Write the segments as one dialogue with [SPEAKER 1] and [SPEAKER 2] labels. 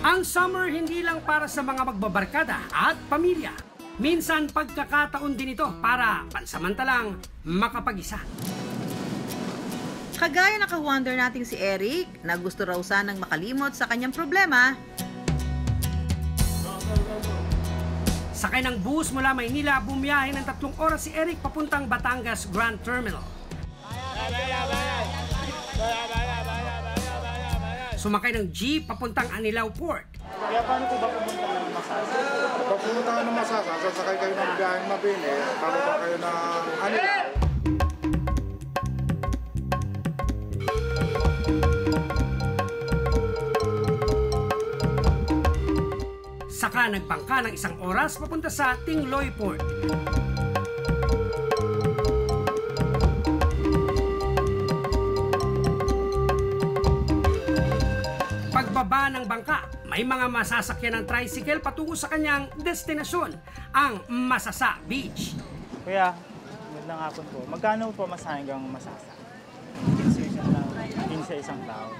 [SPEAKER 1] Ang summer hindi lang para sa mga magbabarkada at pamilya. Minsan pagkakataon din ito para pansamantalang makapag-isa.
[SPEAKER 2] Kagaya na ka-wonder nating si Eric na gusto raw sanang makalimot sa kanyang problema.
[SPEAKER 1] Sakay ng bus mula Maynila, bumiyahe ng 3 oras si Eric papuntang Batangas Grand Terminal. Sumakay ng jeep papuntang Anilao Port.
[SPEAKER 3] Kaya paano po ba pumunta ng Masasa? Pag pumunta ka ng Masasa, sasakay kayo ng biyaheng Mabini, bababa kayo ng Anilao.
[SPEAKER 1] Saka nagbangka ng 1 oras papunta sa Tingloy Port. Pagbaba ng bangka, may mga masasakyan ng tricycle patungo sa kanyang destinasyon, ang Masasa Beach.
[SPEAKER 4] Kuya, magandang hapon po. Magkano po masahe hanggang Masasa? 15 isang tao.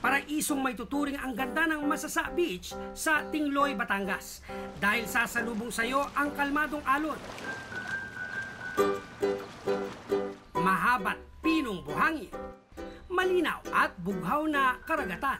[SPEAKER 1] Paraisong may tuturing ang ganda ng Masasa Beach sa Tingloy, Batangas dahil sasalubong sa iyo ang kalmadong alon. Mahabat pinong buhangin, malinaw at bughaw na karagatan.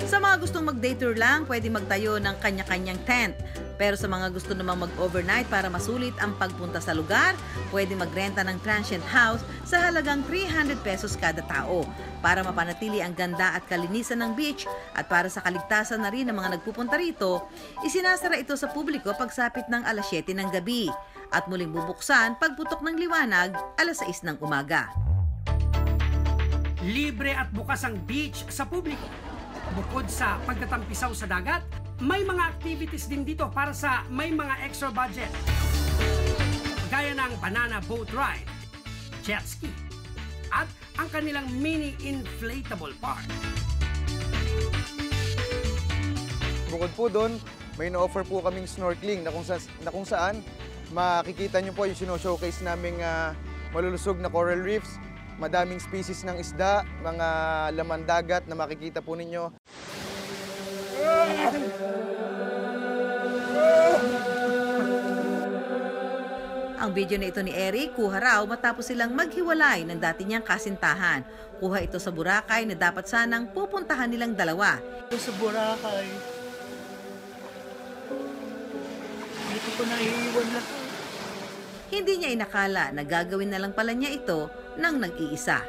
[SPEAKER 2] Sa mga gustong mag-day tour lang, pwede magtayo ng kanya-kanyang tent. Pero sa mga gusto namang mag-overnight para masulit ang pagpunta sa lugar, pwede magrenta ng transient house sa halagang 300 pesos kada tao para mapanatili ang ganda at kalinisan ng beach at para sa kaligtasan na rin ng mga nagpupunta rito, isinasara ito sa publiko pagsapit ng alas 7 ng gabi at muling bubuksan pagputok ng liwanag alas 6 ng umaga.
[SPEAKER 1] Libre at bukas ang beach sa publiko. Bukod sa pagtatampisaw sa dagat, may mga activities din dito para sa may mga extra budget. Gaya ng banana boat ride, jet ski, at ang kanilang mini inflatable park.
[SPEAKER 5] Bukod po doon, may na-offer po kaming snorkeling na kung saan makikita nyo po yung sino-showcase naming malulusog na coral reefs, madaming species ng isda, mga laman dagat na makikita po ninyo.
[SPEAKER 2] Ang video na ito ni Eric, kuha raw matapos silang maghiwalay ng dati niyang kasintahan. Kuha ito sa Boracay na dapat sanang pupuntahan nilang dalawa.
[SPEAKER 4] Sa Boracay, dito ko naiiwan na.
[SPEAKER 2] Hindi niya inakala na gagawin na lang pala niya ito nang nag-iisa.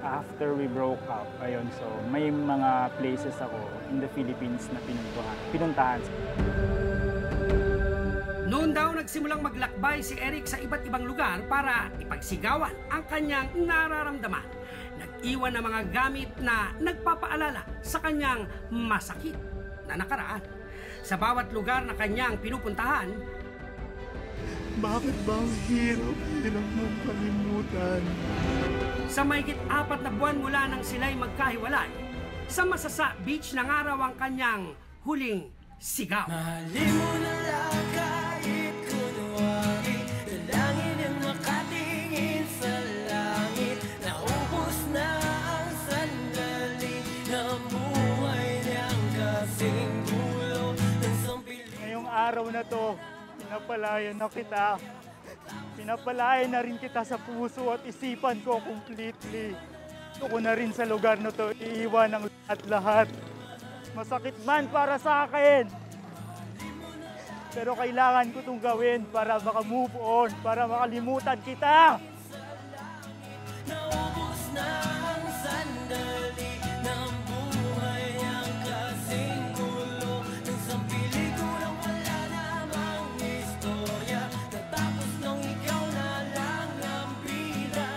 [SPEAKER 4] After we broke up, ayun, so may mga places ako in the Philippines na pinuntahan.
[SPEAKER 1] Noon daw nagsimulang maglakbay si Eric sa iba't ibang lugar para ipagsigawan ang kanyang nararamdaman. Nag-iwan ng mga gamit na nagpapaalala sa kanyang masakit na nakaraan. Sa bawat lugar na kanyang pinupuntahan,
[SPEAKER 3] Bakit ba ang hirap nilang makalimutan?
[SPEAKER 1] sa mahigit 4 na buwan mula nang sila'y magkahiwalay, sa Masasa Beach ng araw ang kanyang huling sigaw.
[SPEAKER 6] Mahalin mo na lang kahit kunwari, dalangin ang makatingin sa langit. Naubos na ang sandali ng buhay niyang kasing gulo ng sampili.
[SPEAKER 4] Ngayong araw na to, pinapalayan na kita. Pinapalayan na rin kita sa puso at isipan ko completely. Gusto ko na rin sa lugar na to iiwan ang lahat-lahat. Masakit man para sa akin. Pero kailangan ko itong gawin para maka-move on, para makalimutan kita.
[SPEAKER 6] Naubos na ang sandali ng buhay niyang kasing gulo ng sampili ko nang wala namang istorya. Natapos nung ikaw na lang ang bida.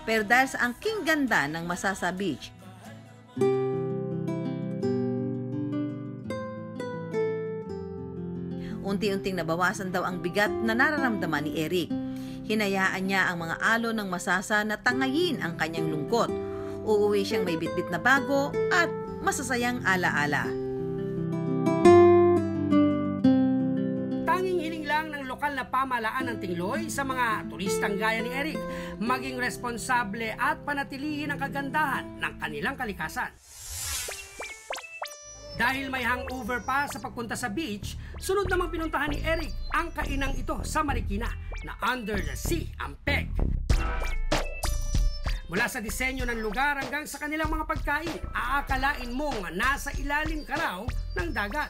[SPEAKER 2] Pero dahil sa angking ganda ng Masasa Beach, unti-unting nabawasan daw ang bigat na nararamdaman ni Eric. Hinayaan niya ang mga alon ng Masasa na tangayin ang kanyang lungkot. Uuwi siyang may bitbit na bago at masasayang alaala.
[SPEAKER 1] Tanging hiling lang ng lokal na na pamahalaan ng Tingloy sa mga turistang gaya ni Eric maging responsable at panatilihin ang kagandahan ng kanilang kalikasan. Dahil may hangover pa sa pagpunta sa beach, sunod namang pinuntahan ni Eric ang kainang ito sa Marikina na Under the Sea ang PEG. Mula sa disenyo ng lugar hanggang sa kanilang mga pagkain, aakalain mong nasa ilalim ka raw ng dagat.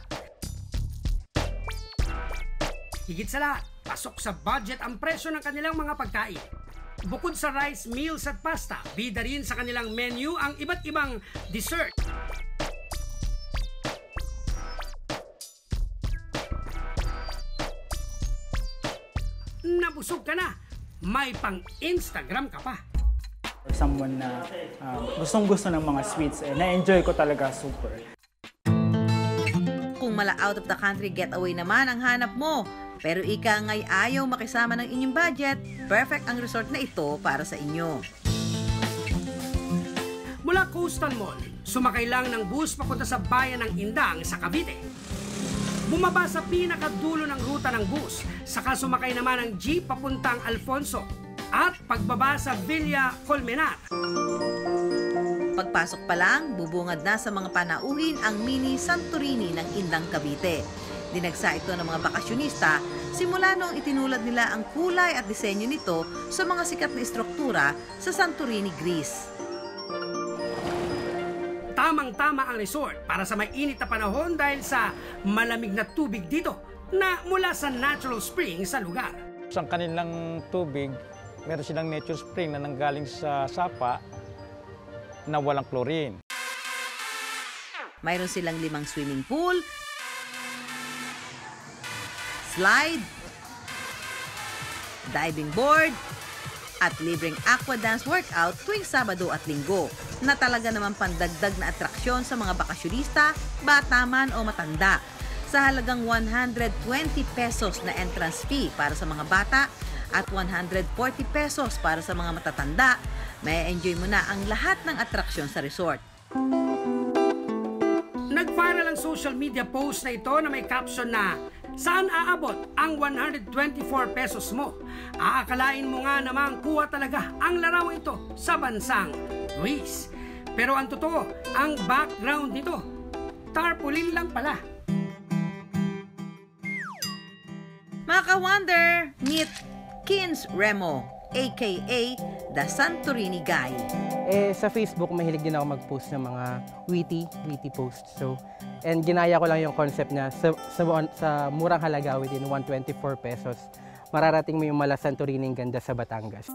[SPEAKER 1] Higit sa lahat, pasok sa budget ang presyo ng kanilang mga pagkain. Bukod sa rice, meals at pasta, bida rin sa kanilang menu ang iba't ibang dessert. Nabusog ka na, may pang-Instagram ka pa.
[SPEAKER 4] Someone na gustong-gusto ng mga sweets, na-enjoy ko talaga super.
[SPEAKER 2] Kung mala out of the country getaway naman ang hanap mo, pero ika nga'y ayaw makisama ng inyong budget, perfect ang resort na ito para sa inyo.
[SPEAKER 1] Mula Coastal Mall, sumakay lang ng bus papunta sa bayan ng Indang sa Cavite. Bumaba sa pinakadulo ng ruta ng bus, saka sumakay naman ng jeep papuntang Alfonso at pagbaba sa Villa Colmenar.
[SPEAKER 2] Pagpasok pa lang, bubungad na sa mga panauhin ang mini Santorini ng Indang Cavite. Dinagsa ito ng mga bakasyonista simula noong itinulad nila ang kulay at disenyo nito sa mga sikat na istruktura sa Santorini, Greece.
[SPEAKER 1] Tamang-tama ang resort para sa mainit na panahon dahil sa malamig na tubig dito na mula sa natural spring sa lugar.
[SPEAKER 7] Sa kanilang tubig, meron silang nature spring na nanggaling sa sapa na walang chlorine.
[SPEAKER 2] Mayroon silang 5 swimming pool, slide, diving board, at libreng aqua dance workout tuwing Sabado at Linggo na talaga naman pandagdag na atraksyon sa mga bakasyonista, bata man o matanda. Sa halagang 120 pesos na entrance fee para sa mga bata at 140 pesos para sa mga matatanda, may enjoy mo na ang lahat ng atraksyon sa resort.
[SPEAKER 1] Nag-viral ang social media post na ito na may caption na "Saan aabot ang 124 pesos mo? Aakalain mo nga namang kuha talaga ang larawang ito sa bansang Greece." Pero ang totoo, ang background nito, tarpaulin lang pala.
[SPEAKER 2] Mga ka-wonder, meet Kins Remo, aka The Santorini Guy.
[SPEAKER 8] Sa Facebook, mahilig din ako mag-post ng mga witty posts. And ginaya ko lang yung concept na sa murang halaga within 124 pesos, mararating mo yung mala Santorini ganda sa Batangas.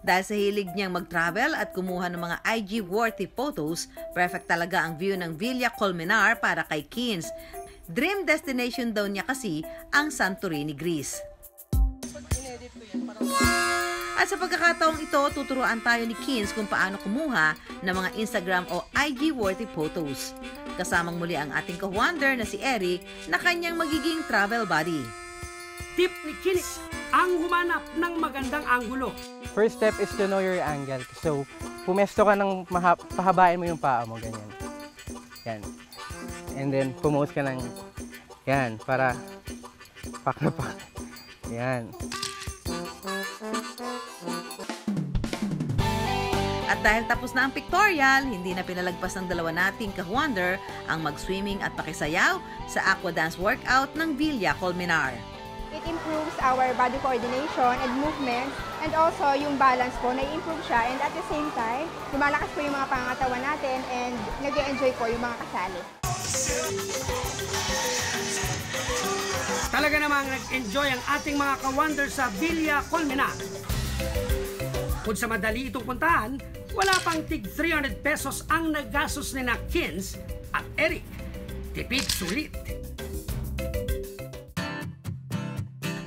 [SPEAKER 2] Dahil sa hilig niyang mag-travel at kumuha ng mga IG-worthy photos, perfect talaga ang view ng Villa Colmenar para kay Kins. Dream destination daw niya kasi ang Santorini, Greece. At sa pagkakataong ito, tuturuan tayo ni Kins kung paano kumuha ng mga Instagram o IG-worthy photos. Kasamang muli ang ating ka-wonder na si Eric na kanyang magiging travel buddy.
[SPEAKER 1] Tip ni Kins, ang humanap ng magandang anggulo.
[SPEAKER 8] First step is to know your angle. So, pumesto ka ng pahabain mo yung paa mo, ganyan. Yan. And then, pumose ka ng yan, para pak na pak. Yan.
[SPEAKER 2] At dahil tapos na ang pictorial, hindi na pinalagpas ng dalawa nating ka-wonder ang mag-swimming at pakisayaw sa aqua dance workout ng Villa Colmenar.
[SPEAKER 9] It improves our body coordination and movement, and also yung balance po, nai-improve siya, and at the same time, lumalakas po yung mga pangangatawan natin and nag-e-enjoy po yung mga kasali.
[SPEAKER 1] Talaga namang nag-enjoy ang ating mga ka-wonder sa Villa Colmenar. Kung sa madali itong puntahan, wala pang tig 300 pesos ang naggastos ni Kins at Eric. Tipid sulit.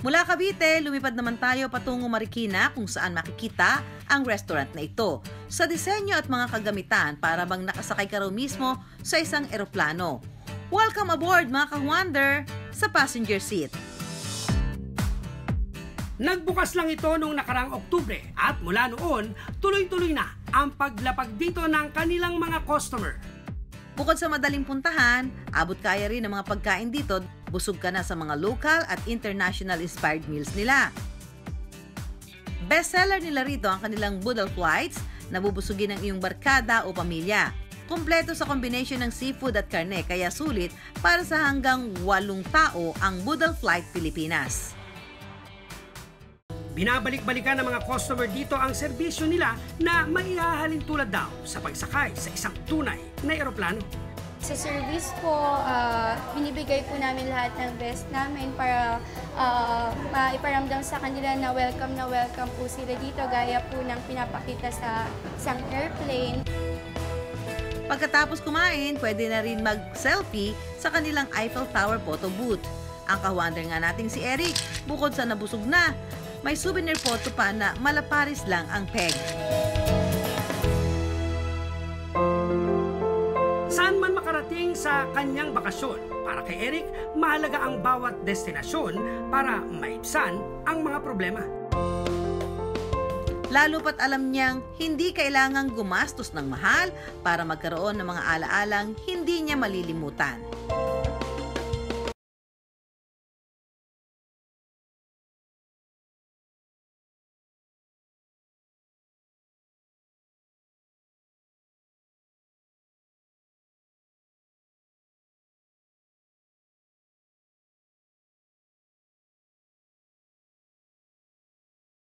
[SPEAKER 2] Mula Cavite, lumipad naman tayo patungo Marikina kung saan makikita ang restaurant na ito. Sa disenyo at mga kagamitan, para bang nakasakay ka raw mismo sa isang eroplano. Welcome aboard mga ka-wonder sa passenger seat.
[SPEAKER 1] Nagbukas lang ito noong nakaraang Oktubre at mula noon, tuloy-tuloy na ang paglapag dito ng kanilang mga customer.
[SPEAKER 2] Bukod sa madaling puntahan, abot kaya rin ng mga pagkain dito Busog ka na sa mga local at international inspired meals nila. Bestseller nila rito ang kanilang Boodle Flights na bubusugin ng iyong barkada o pamilya. Kumpleto sa combination ng seafood at karne kaya sulit para sa hanggang 8 tao ang Boodle Flight Pilipinas.
[SPEAKER 1] Binabalik-balikan ng mga customer dito ang serbisyo nila na maihahalin tulad daw sa pagsakay sa isang tunay na eroplano.
[SPEAKER 10] Sa service po, binibigay po namin lahat ng best namin para maiparamdam sa kanila na welcome po sila dito gaya po ng pinapakita sa isang airplane.
[SPEAKER 2] Pagkatapos kumain, pwede na rin mag-selfie sa kanilang Eiffel Tower photo booth. Ang ka-wonder nga nating si Eric, bukod sa nabusog na, may souvenir photo pa na malaparis lang ang peg.
[SPEAKER 1] Saan man makarating sa kanyang bakasyon, para kay Eric, mahalaga ang bawat destinasyon para maibsan ang mga problema.
[SPEAKER 2] Lalo pat alam niyang hindi kailangang gumastos ng mahal para magkaroon ng mga alaalang hindi niya malilimutan.